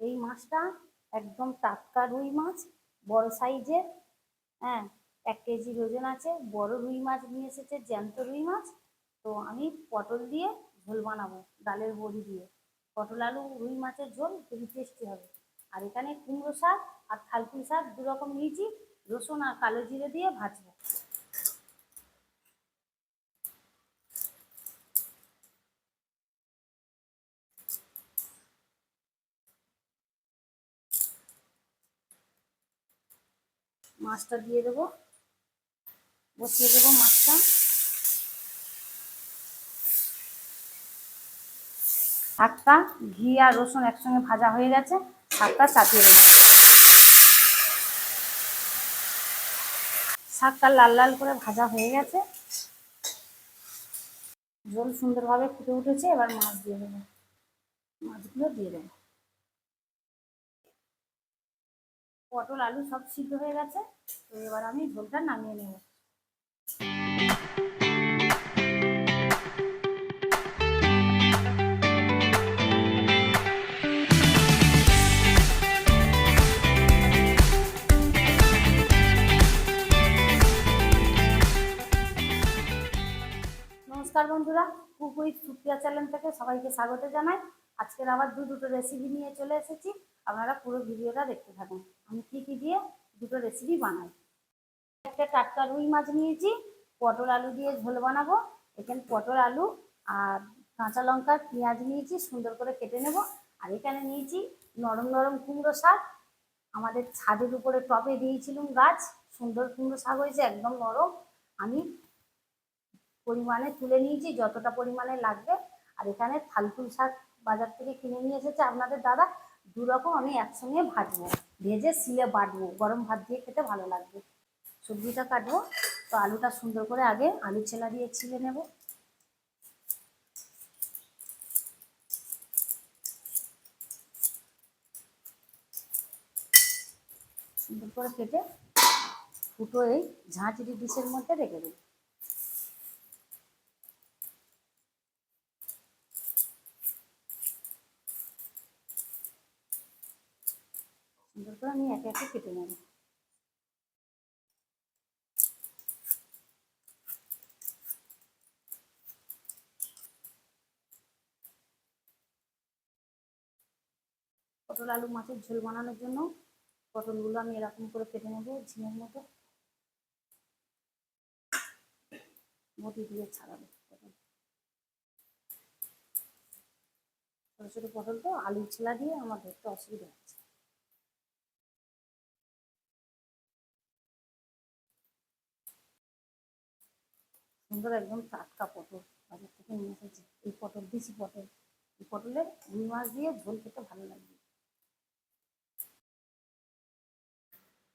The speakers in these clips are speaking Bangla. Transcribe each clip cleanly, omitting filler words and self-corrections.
এই মাছটা একদম টাটকা রুই মাছ, বড় সাইজের। হ্যাঁ, 1 কেজির ওজন আছে। বড় রুই মাছ নিয়ে এসেছে, জ্যান্ত রুই মাছ। তো আমি পটল দিয়ে ঝোল বানাবো, ডালের বড়ি দিয়ে। পটল আলু রুই মাছের ঝোল খুবই টেস্টি হবে। আর এখানে কুমড়ো শাক আর থালকুই শাক 2 রকম নিয়েছি, রসুন আর কালো জিরে দিয়ে ভাজবো। মাছটা দিয়ে দেবো, বসিয়ে দেবো মাছটা। শাকটা ঘি আর রসুন একসঙ্গে ভাজা হয়ে গেছে, শাকটা চাপিয়ে দেবো। শাকটা লাল লাল করে ভাজা হয়ে গেছে, ঝোল সুন্দরভাবে ফুটে উঠেছে। এবার মাছ দিয়ে দেবো, মাছগুলো দিয়ে দেবো। পটল আলু সব সিদ্ধ হয়ে গেছে, তো এবার আমি ঝোলটা নামিয়ে নেব। নমস্কার বন্ধুরা, কুক উইথ সুপ্রিয়া চ্যানেল থেকে সবাইকে স্বাগত জানাই। আজকের আবার দুটো রেসিপি নিয়ে চলে এসেছি, আপনারা পুরো ভিডিওটা দেখতে থাকুন আমি কি কি দিয়ে দুটো রেসিপি বানাই। একটা টাটকা রুই মাছ নিয়েছি, পটল আলু দিয়ে ঝোল বানাবো। এখানে পটল আলু আর কাঁচা লঙ্কা পেঁয়াজ নিয়েছি, সুন্দর করে কেটে নেব। আর এখানে নিয়েছি নরম নরম কুমড়ো শাক, আমাদের ছাদের উপরে টবে দিয়েছিলাম গাছ, সুন্দর কুমড়ো শাক হয়েছে, একদম নরম। আমি পরিমাণে তুলে নিয়েছি, যতটা পরিমাণে লাগবে। আর এখানে থালকুই শাক বাজার থেকে কিনে নিয়ে এসেছে আপনাদের দাদা। 2 রকম আমি একসঙ্গে ভাজবো, ভেজে শিলে বাটবো, গরম ভাত দিয়ে খেতে ভালো লাগবে। সবজিটা কাটবো, তো আলুটা সুন্দর করে আগে আলু ছেলা দিয়ে ছিলে নেব। সুন্দর করে কেটে ফুটো এই ঝাঁঝরি ডিশের মধ্যে রেখে দেবো। সুন্দর করে আমি একে একে কেটে নেব। পটল আলু মাছের ঝোল বানানোর জন্য পটলগুলো আমি এরকম করে কেটে নেব, ঝিমের মতো বটি দিয়ে ছাড়াবো। ছোটো ছোটো পটল তো আলু ছেলা দিয়ে আমার ধরতে অসুবিধা হচ্ছে। সুন্দর একদম টাটকা পটল বাজার থেকে নিয়ে এসেছি। এই পটল দিছি, পটল এই পটলের রুই মাছ দিয়ে ঝোল খেতে ভালো লাগবে।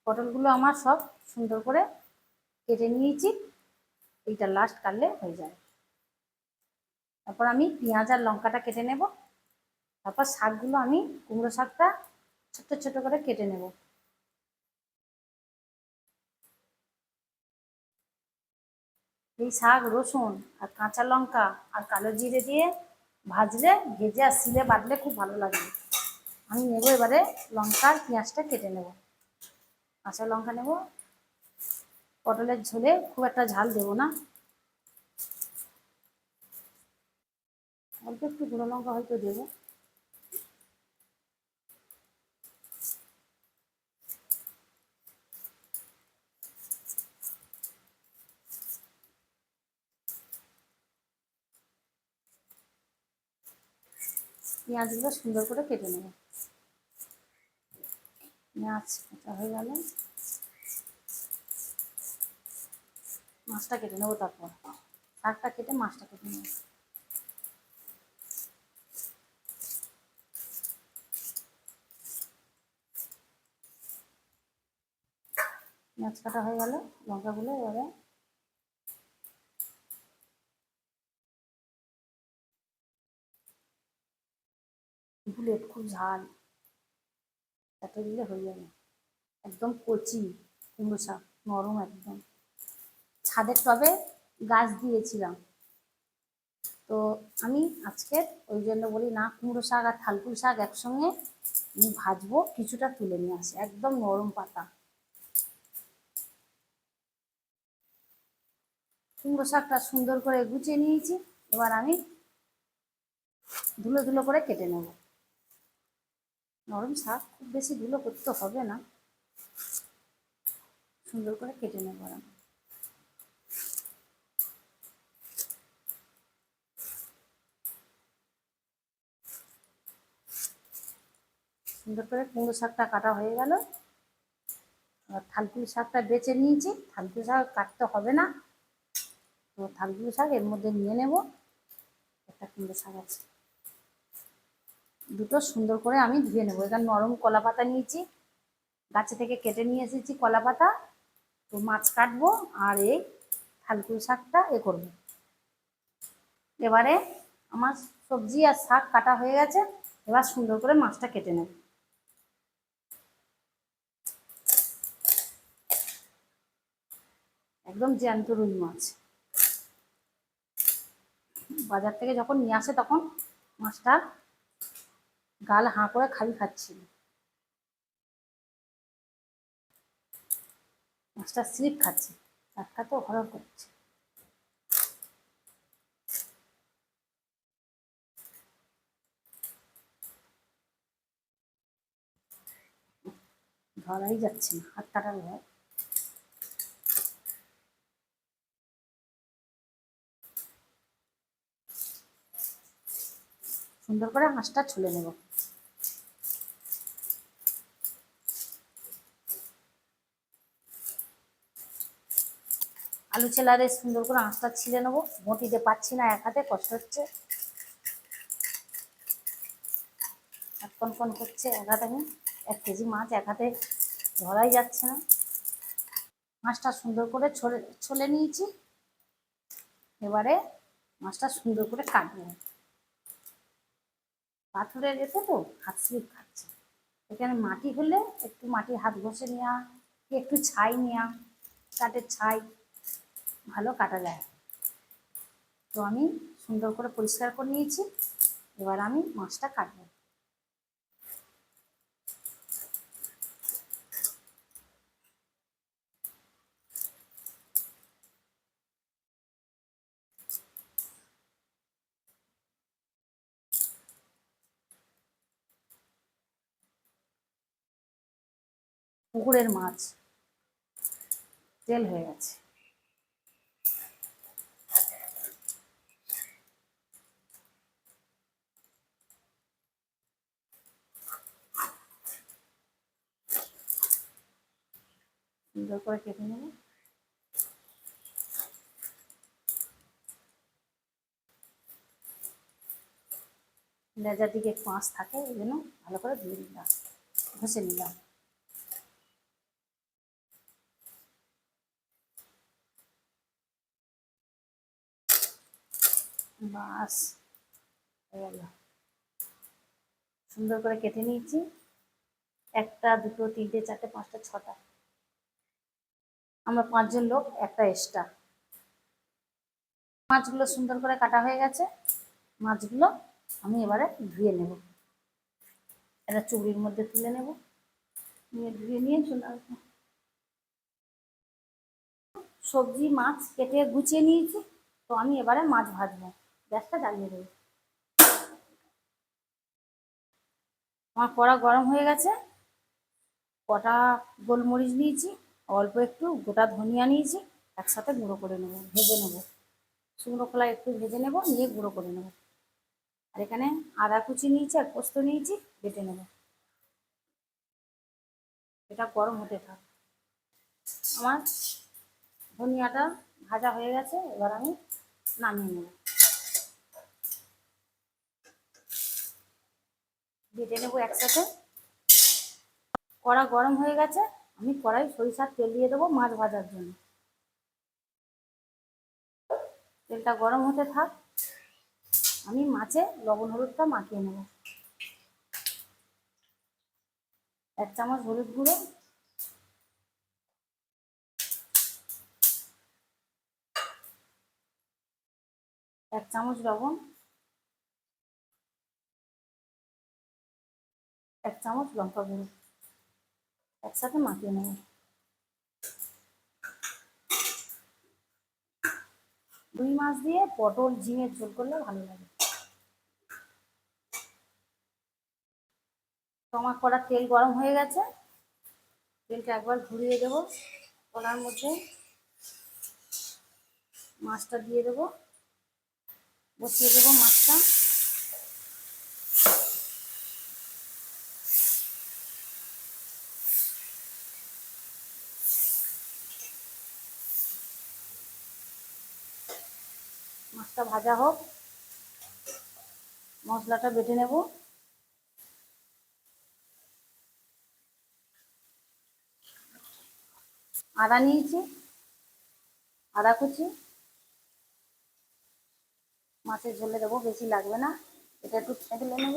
পটলগুলো আমার সব সুন্দর করে কেটে নিয়েছি, এইটা লাস্ট কাটলে হয়ে যায়। তারপর আমি পেঁয়াজ আর লঙ্কাটা কেটে নেব। তারপর শাকগুলো আমি কুমড়ো শাকটা ছোট্ট ছোট করে কেটে নেব। এই শাক রসুন আর কাঁচা লঙ্কা আর কালো জিরে দিয়ে ভাজলে, ভেজে আর শিলে বাটলে খুব ভালো লাগবে। আমি নেব এবারে লঙ্কা আর পেঁয়াজটা কেটে নেব, কাঁচা লঙ্কা নেব। পটলের ঝোলে খুব একটা ঝাল দেবো না, অল্প একটু গুঁড়ো লঙ্কা হয়তো দেবো। পেঁয়াজগুলো সুন্দর করে কেটে নেব। পেঁয়াজ কাটা হয়ে গেলে মাছটা কেটে নেবো, তারপর শাকটা কেটে মাছটা কেটে নেব। পেঁয়াজ কাটা হয়ে গেলে লঙ্কাগুলো এবারে বুলেট, খুব ঝাল, কাটে দিলে হয়ে যাবে। একদম কচি কুমড়ো শাক, নরম একদম। ছাদের টবে গাছ দিয়েছিলাম, তো আমি আজকে ওই জন্য বলি না, কুমড়ো শাক আর থালকুই শাক একসঙ্গে আমি ভাজবো, কিছুটা তুলে নিয়ে আসি, একদম নরম পাতা। কুমড়ো শাকটা সুন্দর করে গুছিয়ে নিয়েছি, এবার আমি ধুলো ধুলো করে কেটে নেব। নরম শাক খুব বেশি ধুলো করতে হবে না, সুন্দর করে কেটে নেব আমি। সুন্দর করে কুমড়ো শাকটা কাটা হয়ে গেল। আর থালকুনি শাকটা বেছে নিয়েছি, থালকুনি শাক কাটতে হবে না, তো থালকুনি শাক এর মধ্যে নিয়ে নেব। একটা কুমড়ো শাক আছে, দুটো সুন্দর করে আমি ধুয়ে নেবো। এখানে নরম কলা পাতা নিয়েছি, গাছে থেকে কেটে নিয়ে এসেছি কলা পাতা। তো মাছ কাটবো আর এই থালকুনি শাকটা করবো। এবারে আমার সবজি আর শাক কাটা হয়ে গেছে, এবার সুন্দর করে মাছটা কেটে নেব। একদম জ্যান্ত রুই মাছ, বাজার থেকে যখন নিয়ে আসে তখন মাছটা গাল হাঁ করে খালি খাচ্ছিল, মাছটা স্লিপ খাচ্ছে, টাটকা তো হরর করছে। ধরাই যাচ্ছে না, হাত কাটার ভয়। সুন্দর করে মাছটা ছুলে নেব। আলু ছেলারে সুন্দর করে আঁশটা ছিলে নেবো, বটিতে পাচ্ছি না, এক হাতে কষ্ট হচ্ছে, এক কন করছে এক হাতে। আমি 1 কেজি মাছ এক হাতে ধরাই যাচ্ছে না। মাছটা সুন্দর করে ছলে নিয়েছি, এবারে মাছটা সুন্দর করে কাটবো। পাথরের এতে তো হাত স্লিপ খাচ্ছে, এখানে মাটি হলে একটু মাটি হাত ঘষে নেওয়া, একটু ছাই নেওয়া, কাঠের ছাই ভালো কাটা যায়। তো আমি সুন্দর করে পরিষ্কার করে নিয়েছি, এবার আমি মাছটা কাটবো। পুকুরের মাছ, তেল হয়ে গেছে। সুন্দর করে কেটে নেব। লেজার দিকে একটু আঁশ থাকে, এই জন্য ভালো করে ধুয়ে নিলাম, ঘষে নিলাম। বাস হয়ে গেল। সুন্দর করে কেটে নিয়েছি, 1টা 2টো 3টে 4টে 5টা 6টা, আমরা 5 জন লোক, একটা এক্সট্রা। মাছগুলো সুন্দর করে কাটা হয়ে গেছে, মাছগুলো আমি এবারে ধুয়ে নেব। এটা চুবড়ির মধ্যে তুলে নেব, নিয়ে ধুয়ে নিয়ে চলে আসবো। সবজি মাছ কেটে গুছিয়ে নিয়েছি, তো আমি এবারে মাছ ভাজবো। গ্যাসটা জ্বালিয়ে দেবো। আমার কড়া গরম হয়ে গেছে, কটা গোলমরিচ নিয়েছি, অল্প একটু গোটা ধনিয়া নিয়েছি, একসাথে গুঁড়ো করে নেব, ভেজে নেব। শুকনো খোলায় একটু ভেজে নেব, নিয়ে গুঁড়ো করে নেব। আর এখানে আদা কুচি নিয়েছি আর পোস্ত নিয়েছি, বেটে নেব। এটা গরম হতে থাক। আমার ধনিয়াটা ভাজা হয়ে গেছে, এবার আমি নামিয়ে নেব। বেটে নেব একসাথে। কড়া গরম হয়ে গেছে, আমি কড়াই সরিষার তেল দিয়ে দেবো মাছ ভাজার জন্য। তেলটা গরম হতে থাক, আমি মাছে লবণ হলুদটা মাখিয়ে নেব। 1 চামচ হলুদ গুঁড়ো, 1 চামচ লবণ, 1 চামচ লঙ্কা গুঁড়ো একসাথে মাখিয়ে নেব। রুই মাছ দিয়ে পটল ঝিঙের ঝোল করলে ভালো লাগে। আমার কড়ার তেল গরম হয়ে গেছে, তেলটা একবার ঘুরিয়ে দেবো। কড়ার মধ্যে মাছটা দিয়ে দেবো, বসিয়ে দেবো মাছটা। মাছটা ভাজা হোক, মশলাটা বেটে নেব। আদা নিয়েছি, আদা কুচি মাছের ঝোলে দেবো, বেশি লাগবে না, এটা একটু থেঁতলে নেব।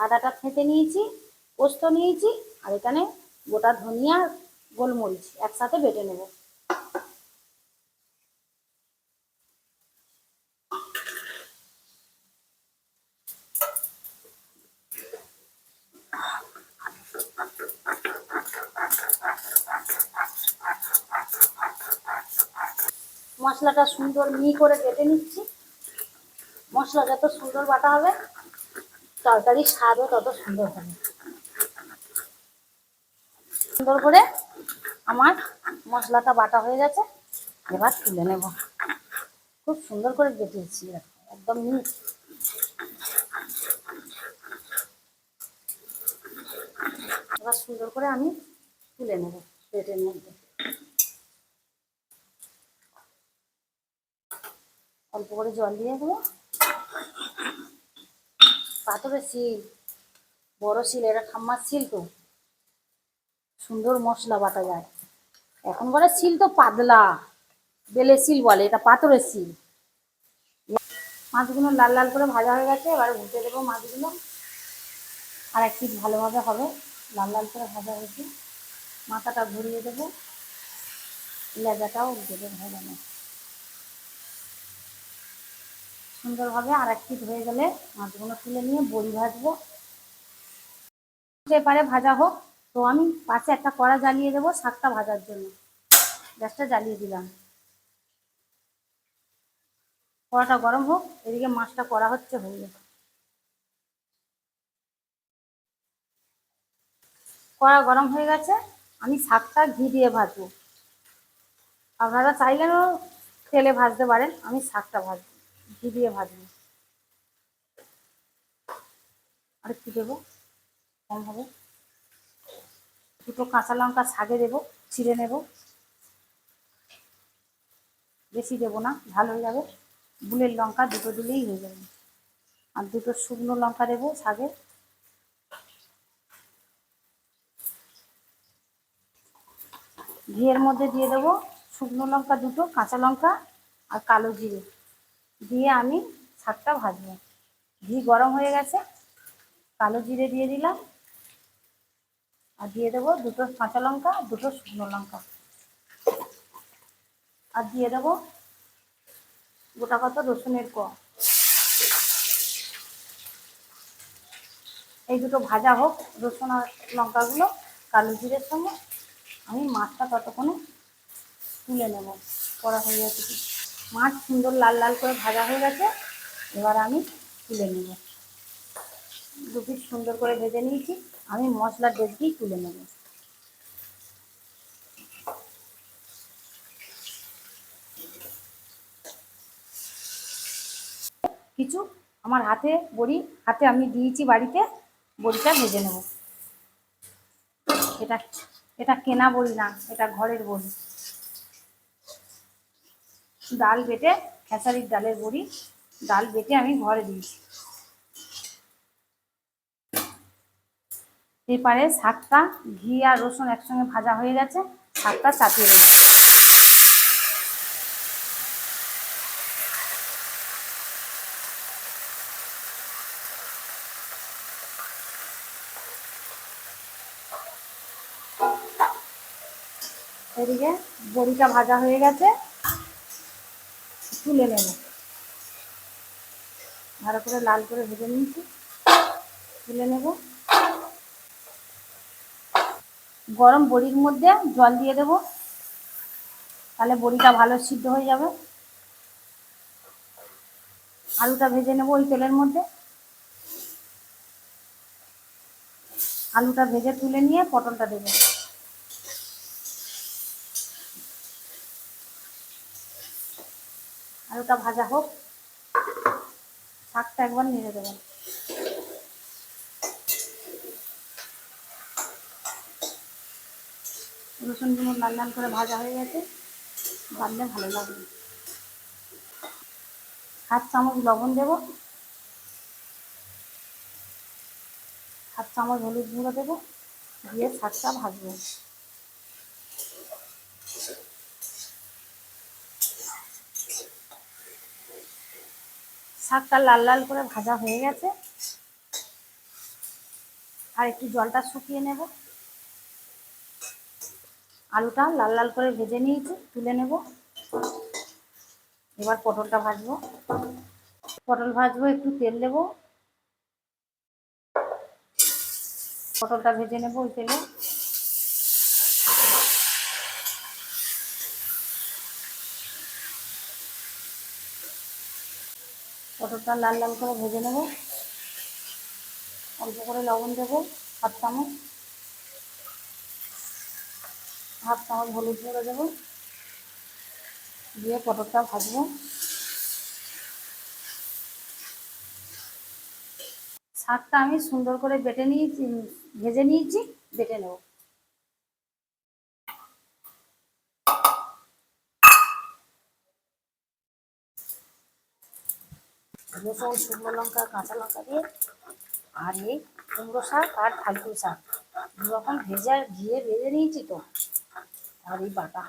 আদাটা থেঁতে নিয়েছি, পোস্ত নিয়েছি, আর এখানে গোটা ধনিয়া গোলমরিচ একসাথে বেটে নেব। মশলাটা সুন্দর মিহি করে বেটে নিচ্ছি। মশলা যত সুন্দর বাটা হবে তরকারির স্বাদও তত সুন্দর হবে। সুন্দর করে আমার মশলাটা বাটা হয়ে গেছে, এবার তুলে নেব। খুব সুন্দর করে বেটেছি, একদম মিহি। এবার সুন্দর করে আমি তুলে নেব প্লেটের মধ্যে। অল্প করে জল দিয়ে দেবো। পাথরের শিল, বড় শিল, এটা ঠাম্মার শিল, তো সুন্দর মশলা বাটা যায়। এখনকার শিল তো পাতলা, বেলে শিল বলে, এটা পাথরের শিল। মাছগুলো লাল লাল করে ভাজা হয়ে গেছে, এবার উঠে দেবো মাছগুলো। আর এক পিস ভালোভাবে হবে, লাল লাল করে ভাজা হয়েছে। মাথাটা ঘুরিয়ে দেবো, লেজাটাও উঠে দেবো ভাজানো সুন্দরভাবে। আর এক পিস হয়ে গেলে মাছগুলো তুলে নিয়ে বড়ি ভাজবো। এপারে ভাজা হোক, তো আমি পাশে একটা কড়া জ্বালিয়ে দেবো শাকটা ভাজার জন্য। গ্যাসটা জ্বালিয়ে দিলাম, কড়াটা গরম হোক, এদিকে মাছটা করা হচ্ছে, হয়ে গেছে। কড়া গরম হয়ে গেছে, আমি শাকটা ঘি দিয়ে ভাজবো। আপনারা চাইলেও তেলে ভাজতে পারেন, আমি শাকটা ভাজবো, ঘি দিয়ে ভাজবো। আর একটু দেবো, কম হবে। দুটো কাঁচা লঙ্কা শাকে দেবো, ছিঁড়ে নেব, বেশি দেবো না, ঝাল হয়ে যাবে। বুলের লঙ্কা দুটো দিলেই হয়ে যাবে। আর দুটো শুকনো লঙ্কা দেবো শাকে। ঘিয়ের মধ্যে দিয়ে দেবো শুকনো লঙ্কা দুটো, কাঁচা লঙ্কা আর কালো জিরে দিয়ে আমি শাকটা ভাজবো। ঘি গরম হয়ে গেছে, কালো জিরে দিয়ে দিলাম, আর দিয়ে দেবো দুটো কাঁচা লঙ্কা, দুটো শুকনো লঙ্কা, আর দিয়ে দেবো গোটা কত রসুনের কোয়া। এই দুটো ভাজা হোক, রসুন আর লঙ্কাগুলো কালো জিরের সঙ্গে। আমি মাছটা ততক্ষণে তুলে নেব, করা হয়ে গেছে। মাছ সুন্দর লাল লাল করে ভাজা হয়ে গেছে, এবার আমি তুলে নেব। দু পিস সুন্দর করে ভেজে নিয়েছি, আমি মশলা ডেকে তুলে নেব। কিছু আমার হাতে বড়ি, হাতে আমি দিয়েছি বাড়িতে, বড়িটা ভেজে নেব। এটা এটা কেনা বড়ি না, এটা ঘরের বড়ি। ডাল বেটে, খেসারির ডালের বড়ি, ডাল বেটে আমি ঘরে দিয়েছি। এবারে শাকটা ঘি আর রসুন একসঙ্গে ভাজা হয়ে গেছে, শাকটা চাপিয়ে দেবো। এদিকে বড়িটা ভাজা হয়ে গেছে, তুলে নেব। ভালো করে লাল করে ভেজে নিয়েছি, তুলে নেব। গরম বড়ির মধ্যে জল দিয়ে দেব, তাহলে বড়িটা ভালো সিদ্ধ হয়ে যাবে। আলুটা ভেজে নেব ওই তেলের মধ্যে। আলুটা ভেজে তুলে নিয়ে পটলটা দেবো। আলুটা ভাজা হোক, শাকটা একবার নেড়ে দেবো। রসুনগুলো লাল লাল করে ভাজা হয়ে গেছে, ভাজলে ভালো লাগবে। 1/2 চামচ লবণ দেবো, 1/2 চামচ হলুদ গুঁড়ো দেবো, দিয়ে শাকটা ভাজবো। শাকটা লাল লাল করে ভাজা হয়ে গেছে, আর একটু জলটা শুকিয়ে নেব। আলুটা লাল লাল করে ভেজে নিয়েছি, তুলে নেব। এবার পটলটা ভাজবো। পটল ভাজবো, একটু তেল দেবো, পটলটা ভেজে নেব ওই তেলে। পটলটা লাল লাল করে ভেজে নেব। অল্প করে লবণ দেবো, 1/2 চামচ, 1/2 চামচ হলুদ গুঁড়ো দেবো, দিয়ে পটলটা ভাজবো। শাকটা আমি সুন্দর করে বেটে নিয়েছি, ভেজে নিয়েছি, বেটে নেব। রসুন, শুকনো লঙ্কা, কাঁচা লঙ্কা দিয়ে, আর এই কুমড়ো শাক আর ঢালকু শাক দু রকম ঘিয়ে ভেজে নিয়েছি তো, আর এই বাটা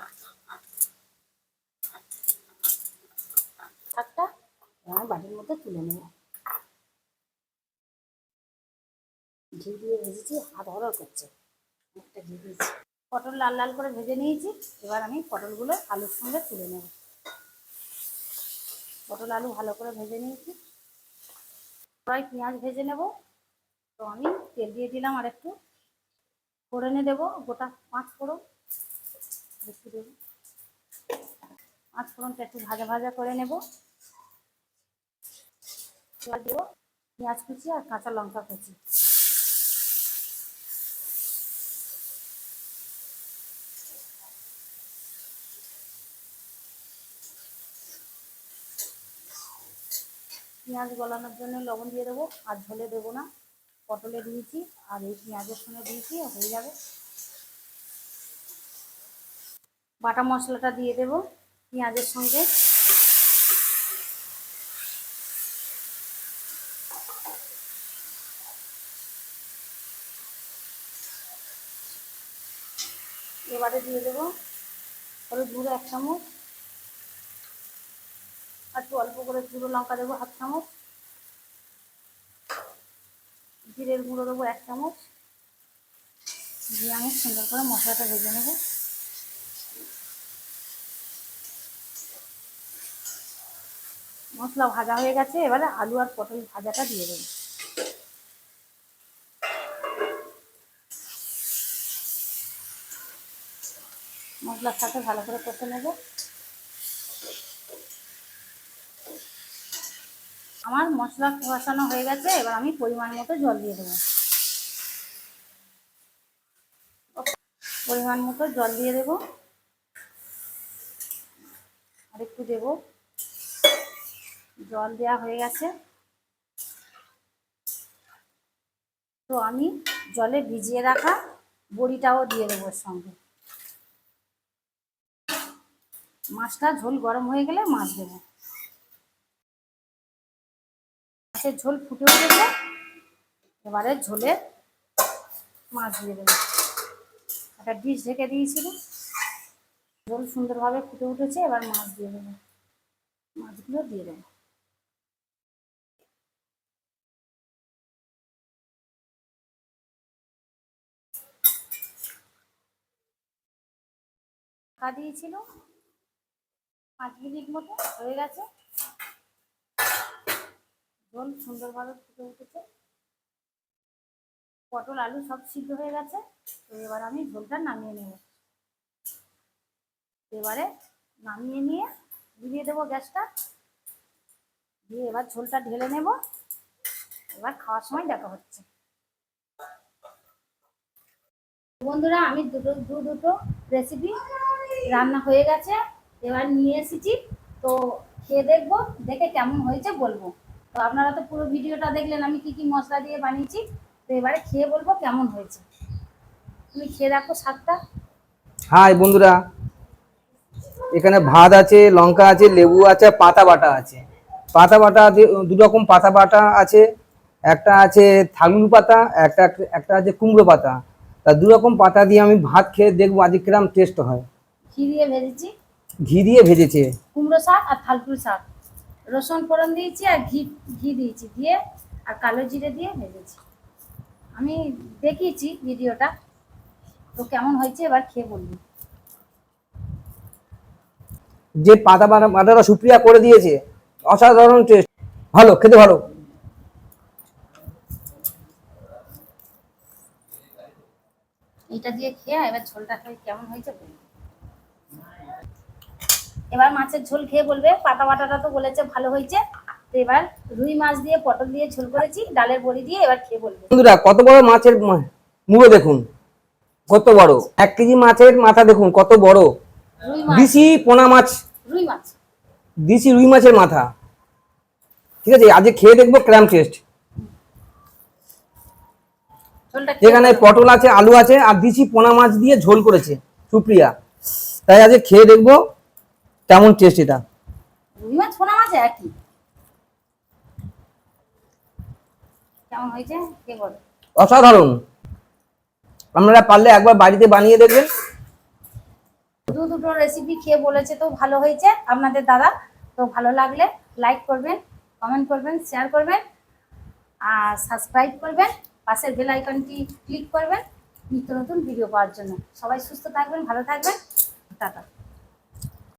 শাকটা আমি বাটির মধ্যে তুলে নেব। ঘি দিয়ে ভেজেছি, হাত হরড় করছে, একটা ঘি দিয়েছি। পটল লাল লাল করে ভেজে নিয়েছি, এবার আমি পটলগুলো আলুর সঙ্গে তুলে নেব। পটল আলু ভালো করে ভেজে নিয়েছি, প্রায় পেঁয়াজ ভেজে নেব। তো আমি তেল দিয়ে দিলাম, আর একটু ফোড়নে দেবো, গোটা 5 ফোড়ন বেশি দেবো। 5 ফোড়নটা একটু ভাজা ভাজা করে নেব। এবার দেবো পেঁয়াজ কুচি আর কাঁচা লঙ্কা কুচি। পেঁয়াজ গলানোর জন্য লবণ দিয়ে দেবো, আর ঝোলে দেবো না, পটলে দিয়েছি আর এই পেঁয়াজের সঙ্গে দিয়েছি, হয়ে যাবে। বাটা মশলাটা দিয়ে দেবো পেঁয়াজের সঙ্গে। এবারে দিয়ে দেবো হলুদ গুঁড়ো 1 চামচ, আর একটু অল্প করে গুঁড়ো লঙ্কা দেবো 1/2 চামচ, জিরের গুঁড়ো দেবো 1 চামচ, দিয়ে আমি সুন্দর করে মশলাটা ভেজে নেব। মশলা ভাজা হয়ে গেছে, এবারে আলু আর পটল ভাজাটা দিয়ে দেবো। মশলার সাথে ভালো করে কষে নেব। আমার মশলা কষানো হয়ে গেছে, এবার আমি পরিমাণ মতো জল দিয়ে দেবো। পরিমাণ মতো জল দিয়ে দেবো, আর একটু দেবো। জল দেওয়া হয়ে গেছে, তো আমি জলে ভিজিয়ে রাখা বড়িটাও দিয়ে দেবো এর সঙ্গে। মাছটা ঝোল গরম হয়ে গেলে মাছ দেবো। মাছের ঝোল ফুটে উঠেছে, এবারে ঝোলে মাছ দিয়ে দেবো। একটা ডিশ ঢেকে দিয়েছিল, ঝোল সুন্দরভাবে ফুটে উঠেছে, এবার মাছ দিয়ে দেবো। মাছগুলো দিয়ে দেবো। ঢাকা দিয়েছিল 5 মিনিট মতো হয়ে গেছে, ঝোল সুন্দরভাবে ফুটে উঠেছে, পটল আলু সব সিদ্ধ হয়ে গেছে। তো এবার আমি ঝোলটা নামিয়ে নেব। এবারে নামিয়ে নিয়ে ধরিয়ে দেবো গ্যাসটা, দিয়ে এবার ঝোলটা ঢেলে নেব। এবার খাওয়ার সময় দেখা হচ্ছে। বন্ধুরা, আমি দুটো রেসিপি রান্না হয়ে গেছে, এবার নিয়ে এসেছি। তো খেয়ে দেখবো, দেখে কেমন হয়েছে বলবো। তো আপনারা তো পুরো ভিডিওটা দেখলেন আমি কি কি মশলা দিয়ে বানিয়েছি। তো এবারে খেয়ে বলবো কেমন হয়েছে। তুমি খেয়ে দেখো স্বাদটা। হাই বন্ধুরা, এখানে ভাত আছে, লঙ্কা আছে, লেবু আছে, পাতা বাটা আছে। পাতা বাটা দু রকম পাতা বাটা আছে। একটা আছে থাগুল পাতা, একটা একটা আছে কুমড়ো পাতা। তা দু রকম পাতা দিয়ে আমি ভাত খেয়ে দেখবো আজ কিরম টেস্ট হয়। ঘি দিয়ে ভেজেছি, ঘি দিয়ে ভেজেছে। কুমড়ো শাক আর থালকুল শাক, রসুন ফোড়ন দিয়েছি আর ঘি ঘি দিয়েছি, দিয়ে আর কালো জিরে দিয়ে ভেজেছি। আমি দেখিয়েছি ভিডিওটা। তো কেমন হয়েছে এবার খেয়ে বলবি। যে পাতা বাটাটা সুপ্রিয়া করে দিয়েছে, অসাধারণ টেস্ট, ভালো খেতে ভালো। এটা দিয়ে খেয়ে এবার ঝোলটা খেয়ে কেমন হয়েছে বলবি। এবার মাছের ঝোল খেয়ে বলবে। পাতা বাটাটা তো বলেছে ভালো হয়েছে। তো এবার রুই মাছ দিয়ে পটল দিয়ে ঝোল করেছি ডালের বড়ি দিয়ে, এবার খেয়ে বলবে। বন্ধুরা, কত বড় মাছের মুড়ো দেখুন, কত বড়। 1 কেজি মাছের মাথা দেখুন কত বড়। রুই মাছ, দিশি পোনা মাছ, রুই মাছ। দিশি রুই মাছের মাথা। ঠিক আছে, আজকে খেয়ে দেখবো ক্র্যাম টেস্ট। ঝোলটা খেয়ে এখানে বলো। পটল আছে, আলু আছে, আর দিশি পোনা মাছ দিয়ে ঝোল করেছে সুপ্রিয়া। তাই আজকে খেয়ে দেখবো কেমন টেস্ট এটা। রুই মাছ পোনা মাছ একই, কেমন হয়েছে খেয়ে বলো। অসাধারণ। আপনারা পারলে একবার বাড়িতে বানিয়ে দেখবেন। দুটো রেসিপি খেয়ে বলেছে তো ভালো হয়েছে আপনাদের দাদা। তো ভালো লাগলে লাইক করবেন, কমেন্ট করবেন, শেয়ার করবেন আর সাবস্ক্রাইব করবেন। পাশের বেল আইকনটি ক্লিক করবেন নিত্য নতুন ভিডিও পাওয়ার জন্য। সবাই সুস্থ থাকবেন, ভালো থাকবেন। টাটা।